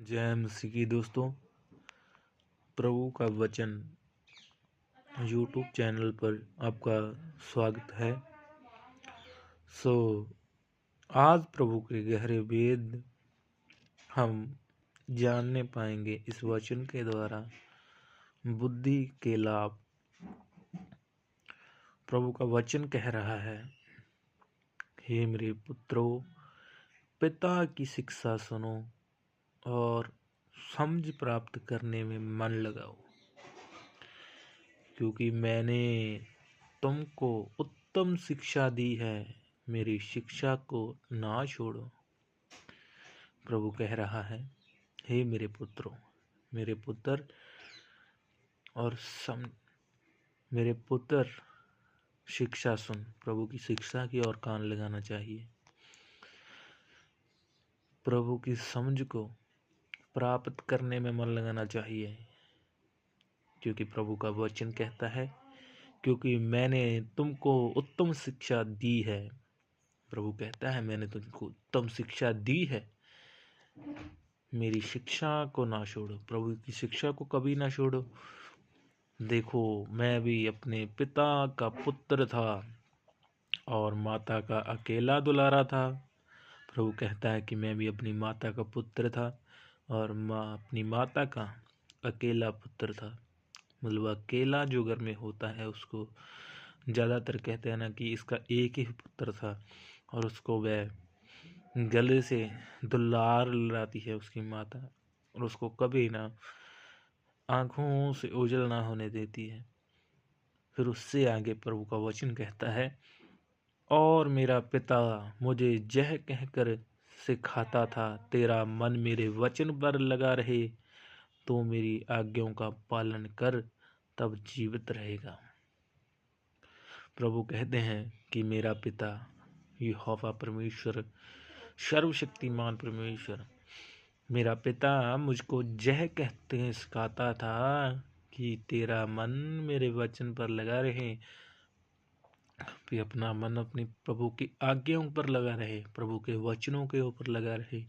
जय मसीह की दोस्तों। प्रभु का वचन यूट्यूब चैनल पर आपका स्वागत है। आज प्रभु के गहरे वेद हम जानने पाएंगे इस वचन के द्वारा बुद्धि के लाभ। प्रभु का वचन कह रहा है, हे मेरे पुत्रों, पिता की शिक्षा सुनो और समझ प्राप्त करने में मन लगाओ, क्योंकि मैंने तुमको उत्तम शिक्षा दी है। मेरी शिक्षा को ना छोड़ो। प्रभु कह रहा है, हे मेरे पुत्रों, मेरे पुत्र और मेरे पुत्र शिक्षा सुन। प्रभु की शिक्षा की ओर कान लगाना चाहिए। प्रभु की समझ को प्राप्त करने में मन लगाना चाहिए, क्योंकि प्रभु का वचन कहता है, क्योंकि मैंने तुमको उत्तम शिक्षा दी है। प्रभु कहता है, मैंने तुमको उत्तम शिक्षा दी है। मेरी शिक्षा को ना छोड़ो। प्रभु की शिक्षा को कभी ना छोड़ो। देखो, मैं भी अपने पिता का पुत्र था और माता का अकेला दुलारा था। प्रभु कहता है कि मैं भी अपनी माता का पुत्र था और अपनी माता का अकेला पुत्र था। मतलब अकेला जो घर में होता है उसको ज़्यादातर कहते हैं ना कि इसका एक ही पुत्र था और उसको वह गले से दुलार लाती है उसकी माता, और उसको कभी ना आंखों से ओझल ना होने देती है। फिर उससे आगे प्रभु का वचन कहता है, और मेरा पिता मुझे यह कहकर सिखाता था, तेरा मन मेरे वचन पर लगा रहे तो मेरी आज्ञाओं का पालन कर, तब जीवित रहेगा। प्रभु कहते हैं कि मेरा पिता यहोवा परमेश्वर, सर्वशक्तिमान परमेश्वर, मेरा पिता मुझको यह कहते हैं सिखाता था कि तेरा मन मेरे वचन पर लगा रहे। भी अपना मन अपनी प्रभु की आज्ञाओं पर लगा रहे, प्रभु के वचनों के ऊपर लगा रहे।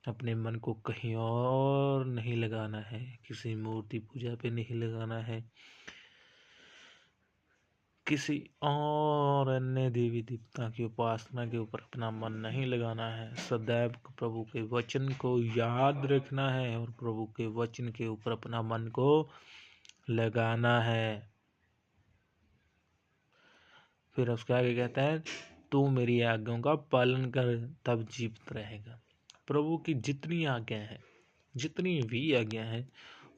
अपने मन को कहीं और नहीं लगाना है, किसी मूर्ति पूजा पे नहीं लगाना है, किसी और अन्य देवी देवता की उपासना के ऊपर अपना मन नहीं लगाना है। सदैव प्रभु के वचन को याद रखना है और प्रभु के वचन के ऊपर अपना मन को लगाना है। फिर उसके आगे कहता है, तू मेरी आज्ञाओं का पालन कर, तब जीवित रहेगा। प्रभु की जितनी आज्ञा है, जितनी भी आज्ञा है,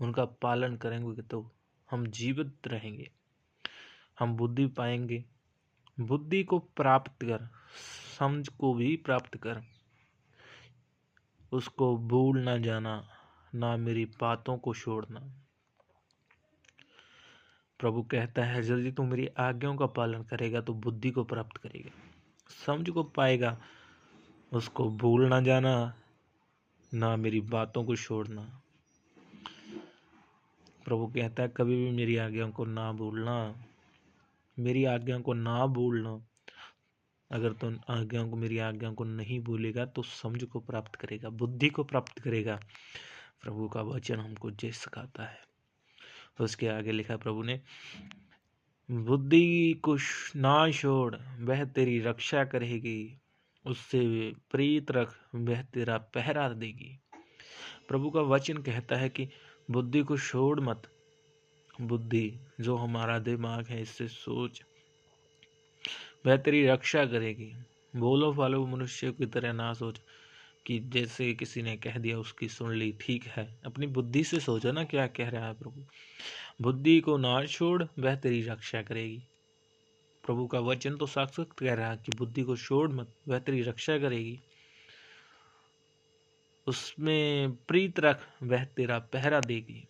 उनका पालन करेंगे तो हम जीवित रहेंगे, हम बुद्धि पाएंगे। बुद्धि को प्राप्त कर, समझ को भी प्राप्त कर, उसको भूल ना जाना, ना मेरी बातों को छोड़ना। प्रभु कहता है, यदि तू मेरी आज्ञाओं का पालन करेगा तो बुद्धि को प्राप्त करेगा, समझ को पाएगा, उसको भूल ना जाना, ना मेरी बातों को छोड़ना। प्रभु कहता है, कभी भी मेरी आज्ञाओं को ना भूलना, मेरी आज्ञाओं को ना भूलना। अगर तो आज्ञाओं को, मेरी आज्ञाओं को नहीं भूलेगा तो समझ को प्राप्त करेगा, बुद्धि को प्राप्त करेगा। प्रभु का वचन हमको ये सिखाता है। उसके आगे लिखा प्रभु ने, बुद्धि को ना छोड़, वह तेरी रक्षा करेगी, उससे प्रीत रख, वह तेरा पहरा देगी। प्रभु का वचन कहता है कि बुद्धि को छोड़ मत। बुद्धि जो हमारा दिमाग है, इससे सोच, वह तेरी रक्षा करेगी। भोलो भालो मनुष्य की तरह ना सोच कि जैसे किसी ने कह दिया उसकी सुन ली, ठीक है। अपनी बुद्धि से सोचो ना क्या कह रहा है प्रभु। बुद्धि को ना छोड़, वह तेरी रक्षा करेगी। प्रभु का वचन तो साक्षात कह रहा है कि बुद्धि को छोड़ मत, वह तेरी रक्षा करेगी। उसमें प्रीत रख, वह तेरा पहरा देगी।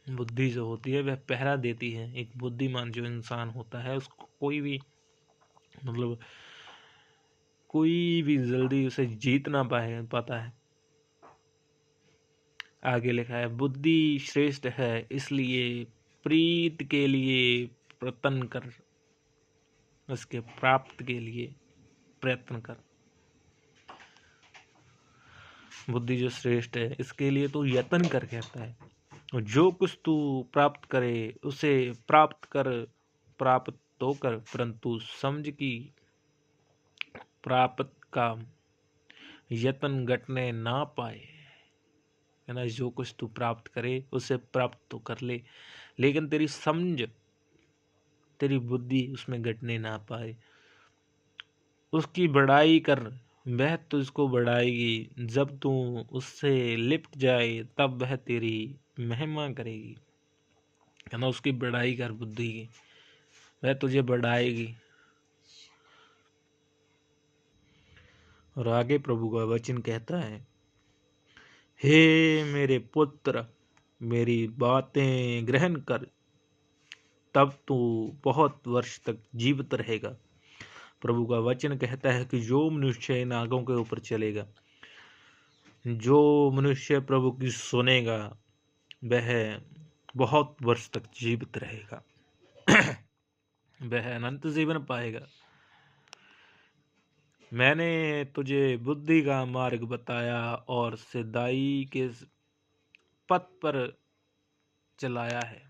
बुद्धि जो होती है वह पहरा देती है। एक बुद्धिमान जो इंसान होता है उसको कोई भी, मतलब कोई भी जल्दी उसे जीत ना पाता है। आगे लिखा है, बुद्धि श्रेष्ठ है, इसलिए प्रीत के लिए प्रयत्न कर, उसके प्राप्त के लिए प्रयत्न कर। बुद्धि जो श्रेष्ठ है, इसके लिए तू यत्न कर, कहता है। और जो कुछ तू प्राप्त करे उसे प्राप्त कर, प्राप्त तो कर, परंतु समझ की प्राप्त का यत्न घटने ना पाए। है ना, जो कुछ तू प्राप्त करे उसे प्राप्त तो कर ले, लेकिन तेरी समझ, तेरी बुद्धि उसमें घटने ना पाए। उसकी बढ़ाई कर, वह तुझको बढ़ाएगी। जब तू उससे लिपट जाए तब वह तेरी महिमा करेगी। है ना, उसकी बढ़ाई कर बुद्धि की, वह तुझे बढ़ाएगी। और आगे प्रभु का वचन कहता है, हे मेरे पुत्र, मेरी बातें ग्रहण कर, तब तू बहुत वर्ष तक जीवित रहेगा। प्रभु का वचन कहता है कि जो मनुष्य इन आगों के ऊपर चलेगा, जो मनुष्य प्रभु की सुनेगा, वह बहुत वर्ष तक जीवित रहेगा। वह अनंत जीवन पाएगा। मैंने तुझे बुद्धि का मार्ग बताया और सिधाई के पथ पर चलाया है।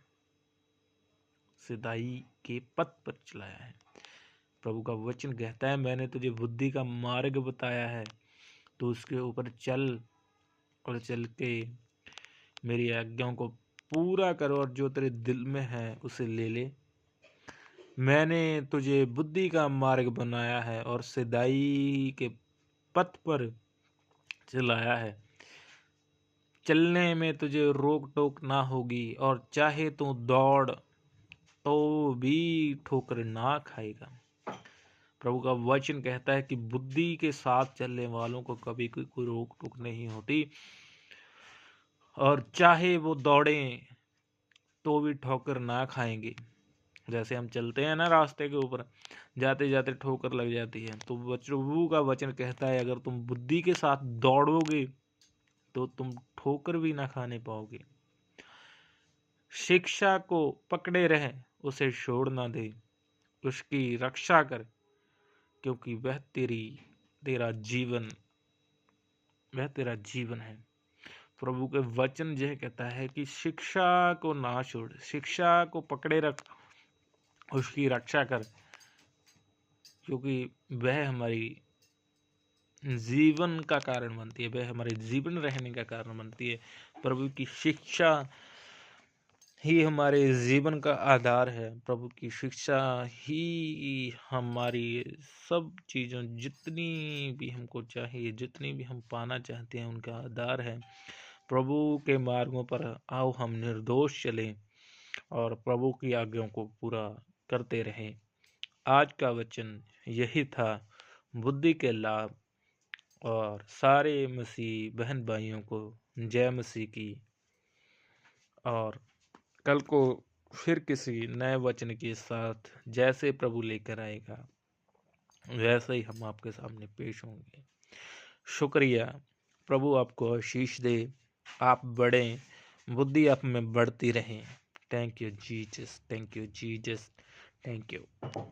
सिधाई के पथ पर चलाया है। प्रभु का वचन कहता है, मैंने तुझे बुद्धि का मार्ग बताया है, तो उसके ऊपर चल और चल के मेरी आज्ञाओं को पूरा कर, और जो तेरे दिल में है उसे ले ले। मैंने तुझे बुद्धि का मार्ग बनाया है और सिधाई के पथ पर चलाया है। चलने में तुझे रोक टोक ना होगी, और चाहे तू दौड़ तो भी ठोकर ना खाएगा। प्रभु का वचन कहता है कि बुद्धि के साथ चलने वालों को कभी कोई रोक टोक नहीं होती, और चाहे वो दौड़ें तो भी ठोकर ना खाएंगे। जैसे हम चलते हैं ना रास्ते के ऊपर, जाते जाते ठोकर लग जाती है, तो प्रभु का वचन कहता है अगर तुम बुद्धि के साथ दौड़ोगे तो तुम ठोकर भी ना खाने पाओगे। शिक्षा को पकड़े रहे, उसे छोड़ ना दे, उसकी रक्षा कर, क्योंकि वह तेरा जीवन, वह तेरा जीवन है। प्रभु के वचन यह कहता है कि शिक्षा को ना छोड़, शिक्षा को पकड़े रख, उसकी रक्षा कर, क्योंकि वह हमारी जीवन का कारण बनती है, वह हमारे जीवन रहने का कारण बनती है। प्रभु की शिक्षा ही हमारे जीवन का आधार है। प्रभु की शिक्षा ही हमारी सब चीज़ों, जितनी भी हमको चाहिए, जितनी भी हम पाना चाहते हैं, उनका आधार है। प्रभु के मार्गों पर आओ हम निर्दोष चलें और प्रभु की आज्ञाओं को पूरा करते रहें। आज का वचन यही था, बुद्धि के लाभ। और सारे मसीह बहन भाइयों को जय मसीह की। और कल को फिर किसी नए वचन के साथ जैसे प्रभु लेकर आएगा वैसे ही हम आपके सामने पेश होंगे। शुक्रिया। प्रभु आपको आशीष दे, आप बढ़ें, बुद्धि आप में बढ़ती रहें। Thank you Jesus, thank you Jesus, thank you.